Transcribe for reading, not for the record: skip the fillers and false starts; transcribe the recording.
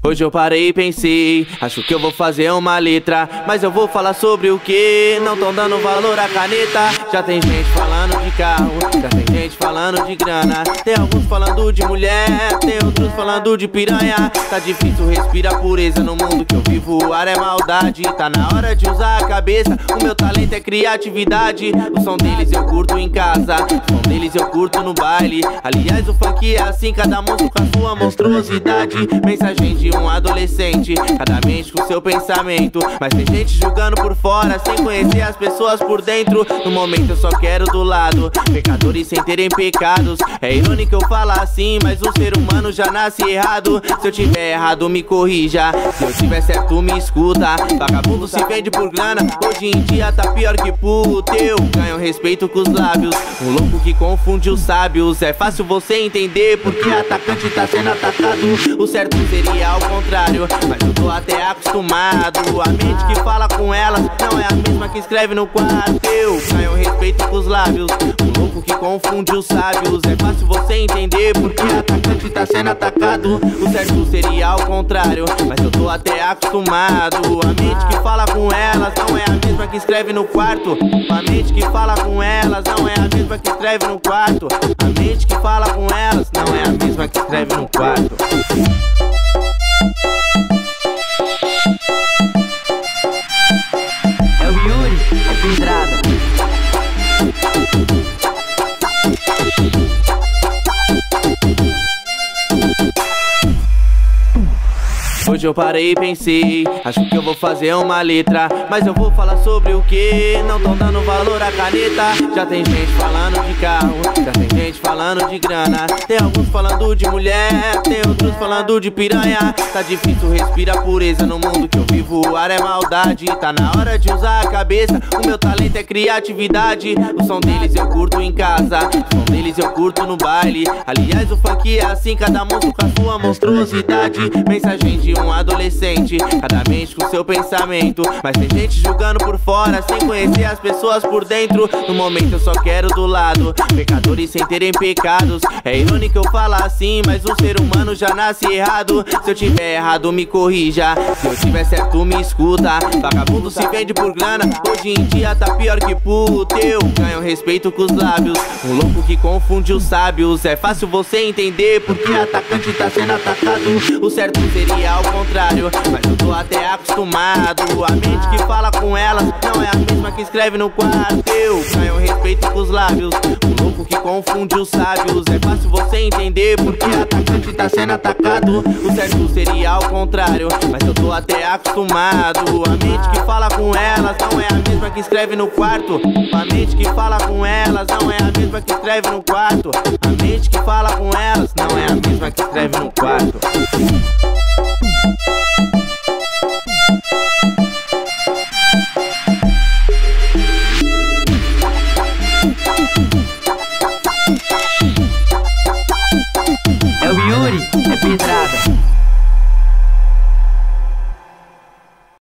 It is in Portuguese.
Hoje eu parei e pensei, acho que eu vou fazer uma letra, mas eu vou falar sobre o que? Não tão dando valor à caneta. Já tem gente falando de carro, já tem gente falando de grana, tem alguns falando de mulher, tem outros falando de piranha. Tá difícil respirar pureza no mundo que eu vivo, o ar é maldade. Tá na hora de usar a cabeça, o meu talento é criatividade. O som deles eu curto em casa, o som deles eu curto no baile. Aliás, o funk é assim, cada monstro com a sua monstruosidade. Mensagem de um adolescente, cada mente com seu pensamento. Mas tem gente julgando por fora, sem conhecer as pessoas por dentro. No momento eu só quero do lado pecadores sem terem pecados. É irônico eu falar assim, mas o ser humano já nasce errado. Se eu tiver errado me corrija, se eu tiver certo me escuta. Vagabundo se vende por grana, hoje em dia tá pior que puto. Eu ganho respeito com os lábios, um louco que confunde os sábios. É fácil você entender porque atacante tá sendo atacado. O certo seria ao contrário, mas eu tô até acostumado. A mente que fala com elas não é a mesma que escreve no quarto. Eu ganho respeito com os lábios, um louco que confunde os sábios. É fácil você entender porque atacante tá sendo atacado. O certo seria ao contrário, mas eu tô até acostumado. A mente que fala com elas não é a mesma que escreve no quarto. A mente que fala com elas não é a mesma que escreve no quarto. A mente que fala com elas não é a mesma que escreve no quarto. É o Yuri, é Pedrada. Hoje eu parei e pensei, acho que eu vou fazer uma letra, mas eu vou falar sobre o que? Não tão dando valor à caneta. Já tem gente falando de carro, já tem gente falando de grana, tem alguns falando de mulher, tem outros falando de piranha. Tá difícil respirar pureza no mundo que eu vivo, o ar é maldade. Tá na hora de usar a cabeça, o meu talento é criatividade. O som deles eu curto em casa, o som deles eu curto no baile. Aliás, o funk é assim, cada monstro com a sua monstruosidade. Mensagem de um adolescente, cada mente com seu pensamento. Mas tem gente julgando por fora, sem conhecer as pessoas por dentro. No momento eu só quero do lado pecadores sem terem pecados. É irônico eu falar assim, mas o ser humano já nasce errado. Se eu tiver errado me corrija, se eu tiver certo me escuta. Vagabundo se vende por grana, hoje em dia tá pior que puto. Eu ganho respeito com os lábios, um louco que confunde os sábios. É fácil você entender porque atacante tá sendo atacado. O certo seria ao contrário, mas eu tô até acostumado. A mente que fala com elas não é a mesma que escreve no quarto. Eu ganho respeito com os lábios, um louco que confunde os sábios. É fácil você entender porque atacante tá sendo atacado. O certo seria ao contrário, mas eu tô até acostumado. A mente que fala com elas não é a mesma que escreve no quarto. A mente que fala com elas não é a mesma que escreve no quarto. A mente que fala com elas não é a mesma que escreve no quarto.